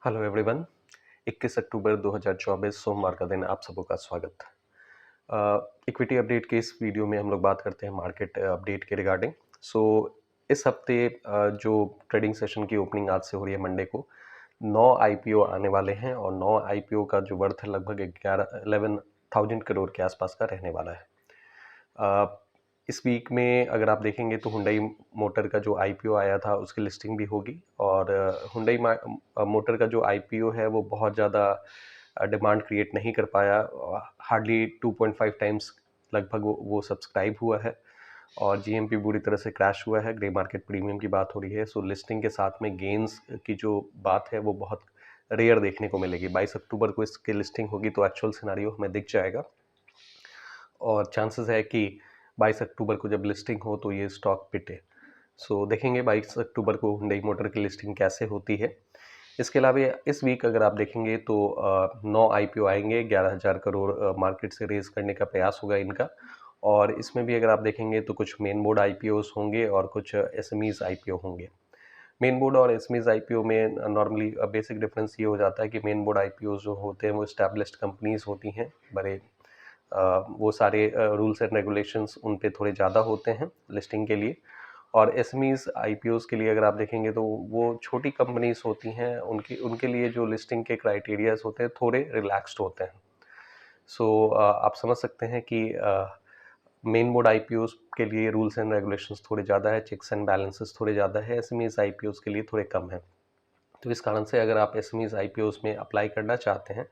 Hello everyone. 21 अक्टूबर 2024 सोमवार का दिन आप सबों का स्वागत। इक्विटी अपडेट के इस वीडियो में हम लोग बात करते हैं मार्केट अपडेट के रिगार्डिंग। इस हफ्ते जो ट्रेडिंग सेशन की ओपनिंग आज से हो रही है मंडे को, 9 आईपीओ आने वाले हैं और 9 आईपीओ का जो वर्थ है लगभग 11,000 करोड़ के आसपास का रहने वाला है। इस वीक में अगर आप देखेंगे तो हुंडई मोटर का जो आईपीओ आया था उसकी लिस्टिंग भी होगी और हुंडई मोटर का जो आईपीओ है वो बहुत ज़्यादा डिमांड क्रिएट नहीं कर पाया। हार्डली 2.5 टाइम्स लगभग वो सब्सक्राइब हुआ है और जीएमपी बुरी तरह से क्रैश हुआ है। ग्रे मार्केट प्रीमियम की बात हो रही है। सो लिस्टिंग के साथ में गेन्स की जो बात है वो बहुत रेयर देखने को मिलेगी। 22 अक्टूबर को इसकी लिस्टिंग होगी तो एक्चुअल सिनारियो हमें दिख जाएगा और चांसेस है कि 22 अक्टूबर को जब लिस्टिंग हो तो ये स्टॉक पिटे। देखेंगे 22 अक्टूबर को हुंडई मोटर की लिस्टिंग कैसे होती है। इसके अलावा इस वीक अगर आप देखेंगे तो 9 आईपीओ आएंगे। 11,000 करोड़ मार्केट से रेज करने का प्रयास होगा इनका और इसमें भी अगर आप देखेंगे तो कुछ मेन बोर्ड आईपीओस होंगे और कुछ एसएमईज आईपीओ होंगे। मेन बोर्ड और एसएमईज आईपीओ में नॉर्मली बेसिक डिफरेंस ये हो जाता है कि मेन बोर्ड आईपीओ जो होते हैं वो एस्टैब्लिश्ड कंपनीज होती हैं, बड़े वो सारे रूल्स एंड रेगुलेशंस उन पे थोड़े ज़्यादा होते हैं लिस्टिंग के लिए। और एसएमईज आईपीओस के लिए अगर आप देखेंगे तो वो छोटी कंपनीज होती हैं, उनकी उनके लिए जो लिस्टिंग के क्राइटेरियाज होते हैं थोड़े रिलैक्स्ड होते हैं। आप समझ सकते हैं कि मेन बोर्ड आईपीओस के लिए रूल्स एंड रेगुलेशंस थोड़े ज़्यादा है, चेक्स एंड बैलेंसेस थोड़े ज़्यादा है, एसएमईज आईपीओस के लिए थोड़े कम है। तो इस कारण से अगर आप एसएमईज आईपीओस में अप्लाई करना चाहते हैं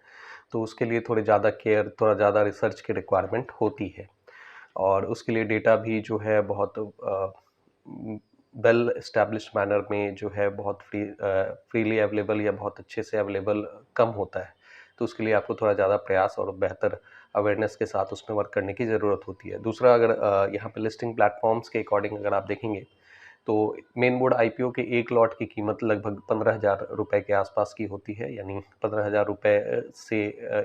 तो उसके लिए थोड़े ज़्यादा केयर, थोड़ा ज़्यादा रिसर्च की रिक्वायरमेंट होती है और उसके लिए डेटा भी जो है बहुत वेल एस्टैब्लिश्ड मैनर में जो है बहुत फ्रीली अवेलेबल या बहुत अच्छे से अवेलेबल कम होता है। तो उसके लिए आपको थोड़ा ज़्यादा प्रयास और बेहतर अवेयरनेस के साथ उसमें वर्क करने की ज़रूरत होती है। दूसरा, अगर यहाँ पे लिस्टिंग प्लेटफॉर्म्स के अकॉर्डिंग अगर आप देखेंगे तो मेन बोर्ड आईपीओ के एक लॉट की कीमत लगभग 15,000 रुपये के आसपास की होती है, यानी 15,000 रुपये से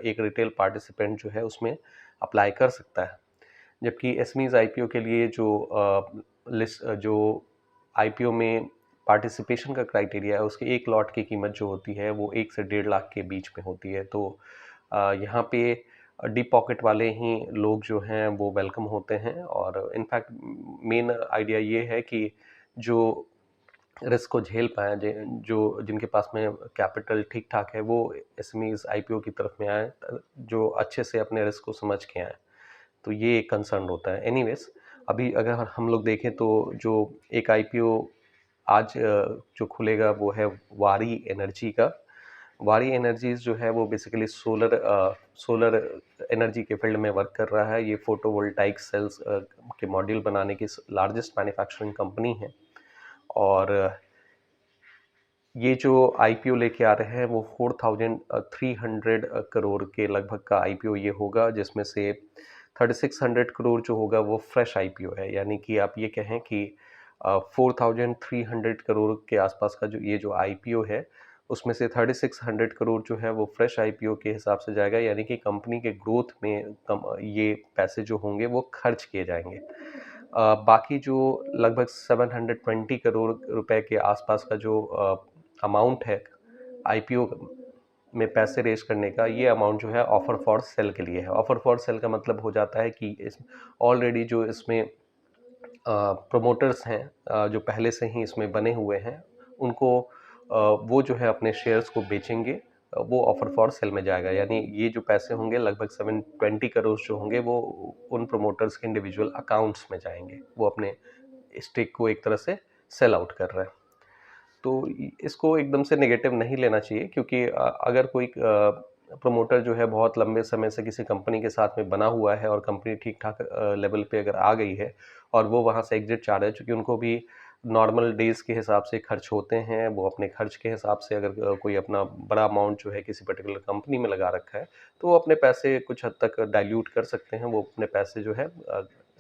एक रिटेल पार्टिसिपेंट जो है उसमें अप्लाई कर सकता है। जबकि एसएमईज आईपीओ के लिए जो आईपीओ में पार्टिसिपेशन का क्राइटेरिया है उसके एक लॉट की कीमत जो होती है वो 1 से 1.5 लाख के बीच में होती है। तो यहाँ पे डीप पॉकेट वाले ही लोग जो हैं वो वेलकम होते हैं और इनफैक्ट मेन आइडिया ये है कि जो रिस्क को झेल पाएँ, जो जिनके पास में कैपिटल ठीक-ठाक है वो एसएमईज आईपीओ की तरफ में आएँ, जो अच्छे से अपने रिस्क को समझ के आएँ। तो ये एक कंसर्न होता है। एनीवेज़, अभी अगर हम लोग देखें तो जो एक आईपीओ आज जो खुलेगा वो है वारी एनर्जी का। वारी एनर्जीज़ जो है वो बेसिकली सोलर एनर्जी के फील्ड में वर्क कर रहा है। ये फोटोवोल्टाइक सेल्स के मॉड्यूल बनाने की लार्जेस्ट मैन्युफैक्चरिंग कंपनी है और ये जो आईपीओ लेके आ रहे हैं वो 4,300 करोड़ के लगभग का आईपीओ ये होगा, जिसमें से 3,600 करोड़ जो होगा वो फ्रेश आईपीओ है। यानी कि आप ये कहें कि 4,300 करोड़ के आसपास का जो आईपीओ है उसमें से 3,600 करोड़ जो है वो फ्रेश आईपीओ के हिसाब से जाएगा, यानी कि कंपनी के ग्रोथ में ये पैसे जो होंगे वो खर्च किए जाएंगे। बाकी जो लगभग 720 करोड़ रुपए के आसपास का जो अमाउंट है आईपीओ में पैसे रेज करने का, ये अमाउंट जो है ऑफर फॉर सेल के लिए है। ऑफर फॉर सेल का मतलब हो जाता है कि इस ऑलरेडी जो इसमें प्रोमोटर्स हैं जो पहले से ही इसमें बने हुए हैं उनको वो जो है अपने शेयर्स को बेचेंगे, वो ऑफर फॉर सेल में जाएगा। यानी ये जो पैसे होंगे लगभग 720 करोड़ जो होंगे वो उन प्रोमोटर्स के इंडिविजुअल अकाउंट्स में जाएंगे। वो अपने स्टेक को एक तरह से सेल आउट कर रहे हैं। तो इसको एकदम से नेगेटिव नहीं लेना चाहिए, क्योंकि अगर कोई प्रमोटर जो है बहुत लंबे समय से किसी कंपनी के साथ में बना हुआ है और कंपनी ठीक ठाक लेवल पे अगर आ गई है और वो वहाँ से एग्जिट चाह रहे हैं, चूँकि उनको भी नॉर्मल डेज के हिसाब से खर्च होते हैं, वो अपने खर्च के हिसाब से अगर कोई अपना बड़ा अमाउंट जो है किसी पर्टिकुलर कंपनी में लगा रखा है तो वो अपने पैसे कुछ हद तक डाइल्यूट कर सकते हैं। वो अपने पैसे जो है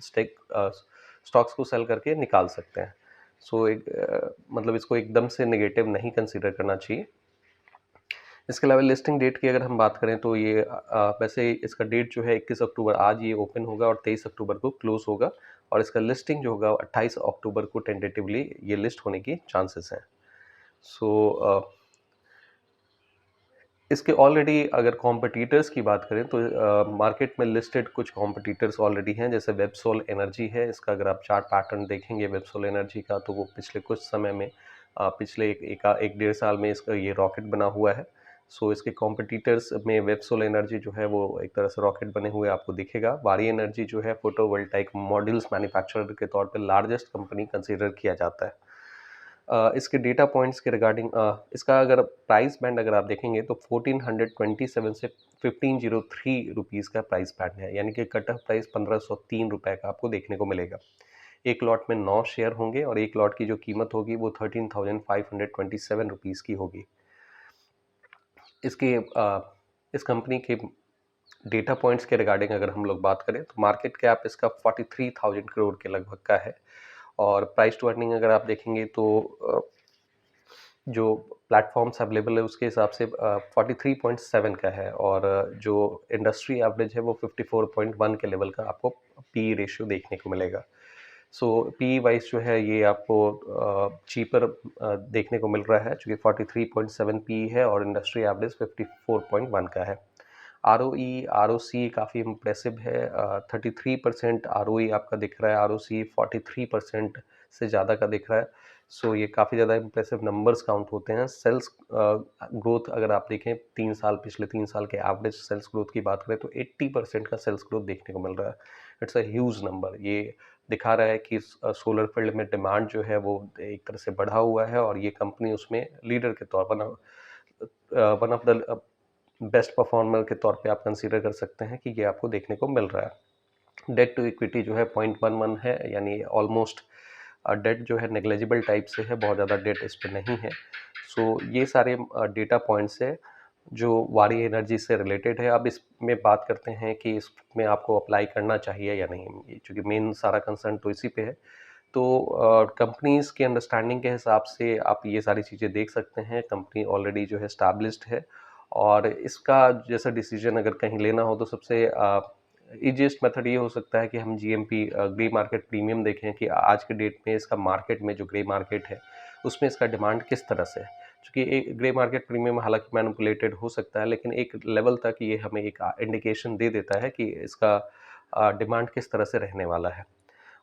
स्टेक स्टॉक्स को सेल करके निकाल सकते हैं। मतलब इसको एकदम से नेगेटिव नहीं कंसीडर करना चाहिए। इसके अलावा लिस्टिंग डेट की अगर हम बात करें तो ये वैसे इसका डेट जो है 21 अक्टूबर आज ये ओपन होगा और 23 अक्टूबर को क्लोज होगा और इसका लिस्टिंग जो होगा 28 अक्टूबर को टेंटेटिवली ये लिस्ट होने की चांसेस हैं। सो इसके ऑलरेडी अगर कॉम्पिटिटर्स की बात करें तो मार्केट में लिस्टेड कुछ कॉम्पिटिटर्स ऑलरेडी हैं, जैसे वेबसोल एनर्जी है। इसका अगर आप चार्ट पैटर्न देखेंगे वेबसोल एनर्जी का, तो वो पिछले कुछ समय में पिछले एक डेढ़ साल में इसका ये रॉकेट बना हुआ है। सो इसके कॉम्पिटिटर्स में वेबसोल एनर्जी जो है वो एक तरह से रॉकेट बने हुए आपको दिखेगा। वारी एनर्जी जो है फोटोवोल्टाइक मॉड्यूल्स मैन्युफैक्चरर के तौर पे लार्जेस्ट कंपनी कंसीडर किया जाता है। इसके डेटा पॉइंट्स के रिगार्डिंग इसका अगर प्राइस बैंड अगर आप देखेंगे तो 1427 से 1503 रुपीज़ का प्राइस बैंड है, यानी कि कट ऑफ प्राइस 1503 रुपये का आपको देखने को मिलेगा। एक लॉट में 9 शेयर होंगे और एक लॉट की जो कीमत होगी वो 13,527 रुपीज़ की होगी। इसके इस कंपनी के डेटा पॉइंट्स के रिगार्डिंग अगर हम लोग बात करें तो मार्केट कैप इसका 43,000 करोड़ के लगभग का है, और प्राइस टू अर्निंग अगर आप देखेंगे तो जो प्लेटफॉर्म्स अवेलेबल है उसके हिसाब से 43.7 का है, और जो इंडस्ट्री एवरेज है वो 54.1 के लेवल का आपको पी रेशियो देखने को मिलेगा। सो पी वाइज जो है ये आपको चीपर देखने को मिल रहा है, चूँकि 43.7 पी है और इंडस्ट्री एवरेज 54.1 का है। आरओई आरओसी काफ़ी इम्प्रेसिव है, 33% आरओई आपका दिख रहा है, आरओसी 43% से ज़्यादा का दिख रहा है। सो ये काफ़ी ज़्यादा इम्प्रेसिव नंबर्स काउंट होते हैं। सेल्स ग्रोथ अगर आप देखें पिछले 3 साल के एवरेज सेल्स ग्रोथ की बात करें तो 80% का सेल्स ग्रोथ देखने को मिल रहा है। It's a huge number. ये दिखा रहा है कि सोलर फील्ड में डिमांड जो है वो एक तरह से बढ़ा हुआ है, और ये कंपनी उसमें लीडर के तौर पर one of the best performer के तौर पे आप कंसीडर कर सकते हैं कि ये आपको देखने को मिल रहा है। डेट टू इक्विटी जो है 0.11 है, यानी ऑलमोस्ट डेट जो है नेग्लिजिबल टाइप से है, बहुत ज़्यादा डेट इस पर नहीं है। सो ये सारे डेटा पॉइंट्स है जो वारी एनर्जी से रिलेटेड है। अब इसमें बात करते हैं कि इसमें आपको अप्लाई करना चाहिए या नहीं, क्योंकि मेन सारा कंसर्न तो इसी पे है। तो कंपनीज़ के अंडरस्टैंडिंग के हिसाब से आप ये सारी चीज़ें देख सकते हैं। कंपनी ऑलरेडी जो है एस्टैब्लिश्ड है, और इसका जैसा डिसीजन अगर कहीं लेना हो तो सबसे ईजीएस्ट मेथड ये हो सकता है कि हम जीएमपी ग्रे मार्केट प्रीमियम देखें कि आज के डेट में इसका मार्केट में जो ग्रे मार्केट है उसमें इसका डिमांड किस तरह से है। क्योंकि एक ग्रे मार्केट प्रीमियम हालांकि मैनिपुलेटेड हो सकता है, लेकिन एक लेवल तक ये हमें एक इंडिकेशन दे देता है कि इसका डिमांड किस तरह से रहने वाला है।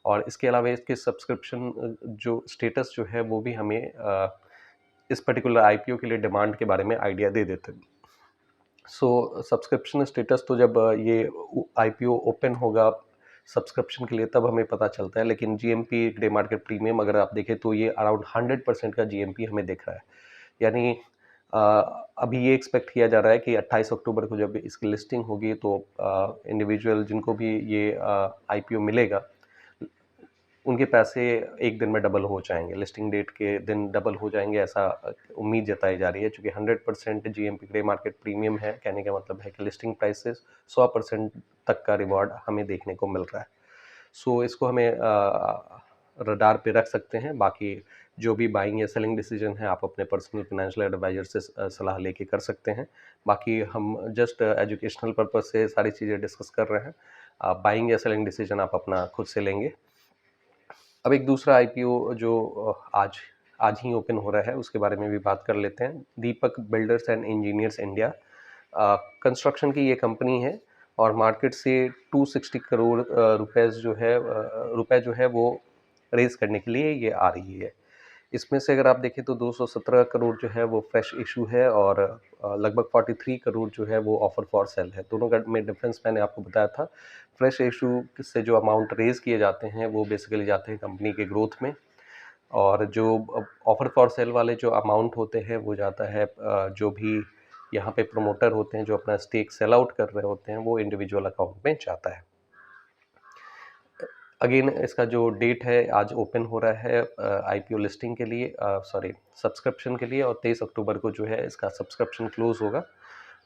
और इसके अलावा इसके सब्सक्रिप्शन जो स्टेटस जो है वो भी हमें इस पर्टिकुलर आईपीओ के लिए डिमांड के बारे में आइडिया दे देते हैं। सो सब्सक्रिप्शन स्टेटस तो जब ये आईपीओ ओपन होगा सब्सक्रिप्शन के लिए तब हमें पता चलता है, लेकिन जीएमपी ग्रे मार्केट प्रीमियम अगर आप देखें तो ये अराउंड 100% का जीएमपी हमें दिख रहा है। यानी अभी ये एक्सपेक्ट किया जा रहा है कि 28 अक्टूबर को जब इसकी लिस्टिंग होगी तो इंडिविजुअल जिनको भी ये आईपीओ मिलेगा उनके पैसे एक दिन में डबल हो जाएंगे, लिस्टिंग डेट के दिन डबल हो जाएंगे, ऐसा उम्मीद जताई जा रही है। चूँकि 100% जीएमपी ग्रे मार्केट प्रीमियम है, कहने का मतलब है कि लिस्टिंग प्राइस से 100% तक का रिवॉर्ड हमें देखने को मिल रहा है। सो इसको हमें रडार पे रख सकते हैं। बाकी जो भी बाइंग या सेलिंग डिसीजन है आप अपने पर्सनल फाइनेंशियल एडवाइजर से सलाह लेके कर सकते हैं। बाकी हम जस्ट एजुकेशनल पर्पज से सारी चीज़ें डिस्कस कर रहे हैं। बाइंग या सेलिंग डिसीजन आप अपना खुद से लेंगे। अब एक दूसरा आईपीओ जो आज आज ही ओपन हो रहा है उसके बारे में भी बात कर लेते हैं। Deepak builders and engineers India construction की ये कंपनी है, और मार्केट से 260 करोड़ रुपए जो है वो रेज करने के लिए ये आ रही है। इसमें से अगर आप देखें तो 217 करोड़ जो है वो फ्रेश इशू है, और लगभग 43 करोड़ जो है वो ऑफर फॉर सेल है। दोनों का में डिफरेंस मैंने आपको बताया था। फ्रेश इशू से जो अमाउंट रेज़ किए जाते हैं वो बेसिकली जाते हैं कंपनी के ग्रोथ में, और जो ऑफर फॉर सेल वाले जो अमाउंट होते हैं वो जाता है जो भी यहाँ पे प्रमोटर होते हैं जो अपना स्टेक सेल आउट कर रहे होते हैं वो इंडिविजुअल अकाउंट में जाता है। अगेन इसका जो डेट है आज ओपन हो रहा है आईपीओ लिस्टिंग के लिए, सॉरी सब्सक्रिप्शन के लिए, और 23 अक्टूबर को जो है इसका सब्सक्रिप्शन क्लोज होगा।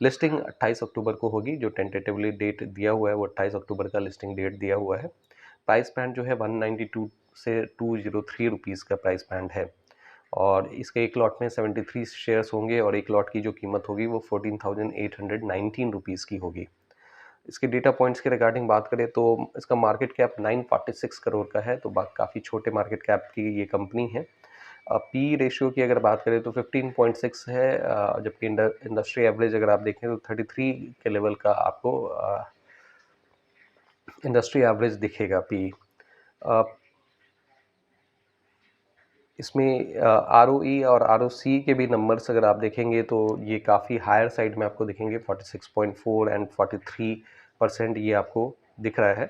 लिस्टिंग 28 अक्टूबर को होगी, जो टेंटेटिवली डेट दिया हुआ है वो 28 अक्टूबर का लिस्टिंग डेट दिया हुआ है। प्राइस बैंड जो है 192 से 203 रुपीज़ का प्राइस बैंड है, और इसके एक लॉट में 73 शेयर्स होंगे, और एक लॉट की जो कीमत होगी वो 14,819 रुपीज़ की होगी। इसके डेटा पॉइंट्स के रिगार्डिंग बात करें तो इसका मार्केट कैप 946 करोड़ का है, तो काफ़ी छोटे मार्केट कैप की ये कंपनी है। पी रेशियो की अगर बात करें तो 15.6 है, जबकि इंडस्ट्री एवरेज अगर आप देखें तो 33 के लेवल का आपको इंडस्ट्री एवरेज दिखेगा पी। इसमें आरओई और आरओसी के भी नंबर्स अगर आप देखेंगे तो ये काफ़ी हायर साइड में आपको दिखेंगे, 46.4 एंड 43% ये आपको दिख रहा है।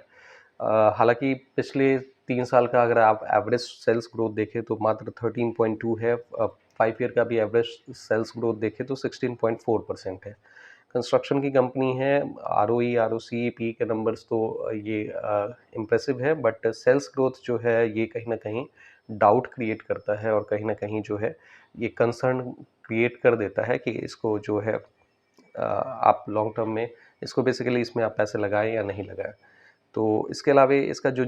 हालांकि पिछले 3 साल का अगर आप एवरेज सेल्स ग्रोथ देखें तो मात्र 13.2 है, 5 ईयर का भी एवरेज सेल्स ग्रोथ देखें तो 16.4% है। कंस्ट्रक्शन की कंपनी है, आरओई आरओसी पी के नंबर्स तो ये इम्प्रेसिव है, बट सेल्स ग्रोथ जो है ये कहीं ना कहीं डाउट क्रिएट करता है और कहीं ना कहीं जो है ये कंसर्न क्रिएट कर देता है कि इसको जो है आप लॉन्ग टर्म में इसको बेसिकली इसमें आप पैसे लगाएं या नहीं लगाएं। तो इसके अलावा इसका जो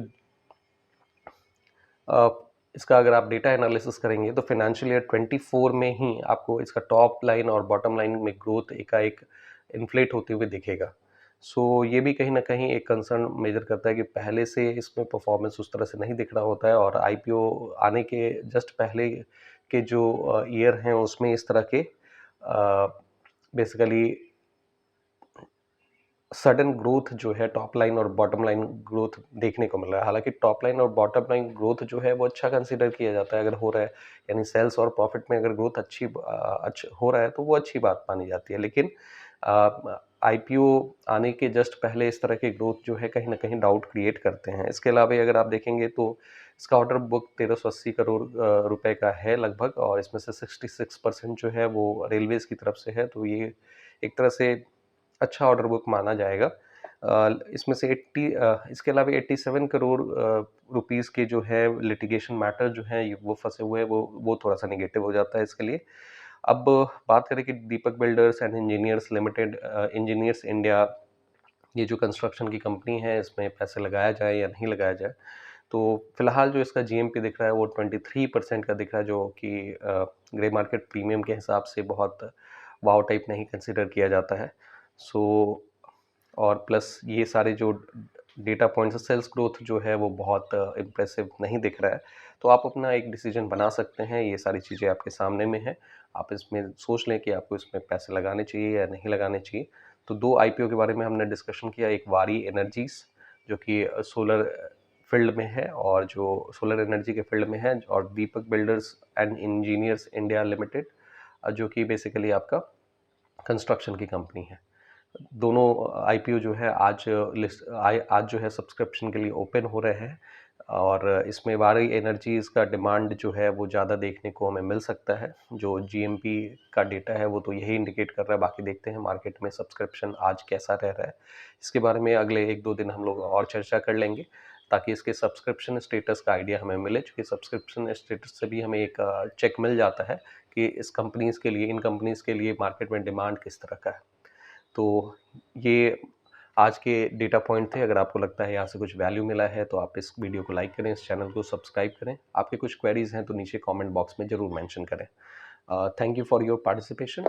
इसका अगर आप डेटा एनालिसिस करेंगे तो फाइनेंशियल ईयर 24 में ही आपको इसका टॉप लाइन और बॉटम लाइन में ग्रोथ एकाएक इन्फ्लेट होते हुए दिखेगा। सो ये भी कहीं ना कहीं एक कंसर्न मेजर करता है कि पहले से इसमें परफॉर्मेंस उस तरह से नहीं दिख रहा होता है, और आईपीओ आने के जस्ट पहले के जो ईयर हैं उसमें इस तरह के बेसिकली सडन ग्रोथ जो है टॉप लाइन और बॉटम लाइन ग्रोथ देखने को मिल रहा है। हालांकि टॉप लाइन और बॉटम लाइन ग्रोथ जो है वो अच्छा कंसीडर किया जाता है अगर हो रहा है, यानी सेल्स और प्रॉफिट में अगर ग्रोथ अच्छा हो रहा है तो वो अच्छी बात मानी जाती है। लेकिन आईपीओ आने के जस्ट पहले इस तरह के ग्रोथ जो है कहीं ना कहीं डाउट क्रिएट करते हैं। इसके अलावा अगर आप देखेंगे तो इसका ऑर्डर बुक 1380 करोड़ रुपए का है लगभग, और इसमें से 66% जो है वो रेलवेज की तरफ से है, तो ये एक तरह से अच्छा ऑर्डर बुक माना जाएगा। इसमें से इसके अलावा 87 करोड़ रुपीस के जो है लिटिगेशन मैटर जो है वो फंसे हुए हैं, वो थोड़ा सा निगेटिव हो जाता है इसके लिए। अब बात करें कि Deepak builders and engineers limited, engineers India, ये जो कंस्ट्रक्शन की कंपनी है इसमें पैसे लगाया जाए या नहीं लगाया जाए, तो फिलहाल जो इसका जीएमपी दिख रहा है वो 23% का दिख रहा है, जो कि ग्रे मार्केट प्रीमियम के हिसाब से बहुत वाव टाइप नहीं कंसिडर किया जाता है। सो और प्लस ये सारे जो डेटा पॉइंट्स, सेल्स ग्रोथ जो है वो बहुत इम्प्रेसिव नहीं दिख रहा है। तो आप अपना एक डिसीजन बना सकते हैं, ये सारी चीज़ें आपके सामने में हैं, आप इसमें सोच लें कि आपको इसमें पैसे लगाने चाहिए या नहीं लगाने चाहिए। तो 2 आईपीओ के बारे में हमने डिस्कशन किया, एक वारी एनर्जीज जो कि सोलर फील्ड में है और जो सोलर एनर्जी के फील्ड में है, और Deepak builders and engineers India limited जो कि बेसिकली आपका कंस्ट्रक्शन की कंपनी है। दोनों आईपीओ जो है आज जो है सब्सक्रिप्शन के लिए ओपन हो रहे हैं, और इसमें वारी एनर्जीज का डिमांड जो है वो ज़्यादा देखने को हमें मिल सकता है। जो जीएमपी का डेटा है वो तो यही इंडिकेट कर रहा है, बाकी देखते हैं मार्केट में सब्सक्रिप्शन आज कैसा रह रहा है। इसके बारे में अगले 1-2 दिन हम लोग और चर्चा कर लेंगे, ताकि इसके सब्सक्रिप्शन स्टेटस का आइडिया हमें मिले, क्योंकि सब्सक्रिप्शन स्टेटस से भी हमें एक चेक मिल जाता है कि इन कंपनीज़ के लिए मार्केट में डिमांड किस तरह का है। तो ये आज के डेटा पॉइंट थे। अगर आपको लगता है यहाँ से कुछ वैल्यू मिला है तो आप इस वीडियो को लाइक करें, इस चैनल को सब्सक्राइब करें। आपके कुछ क्वेरीज हैं तो नीचे कमेंट बॉक्स में ज़रूर मेंशन करें। Thank you for your participation.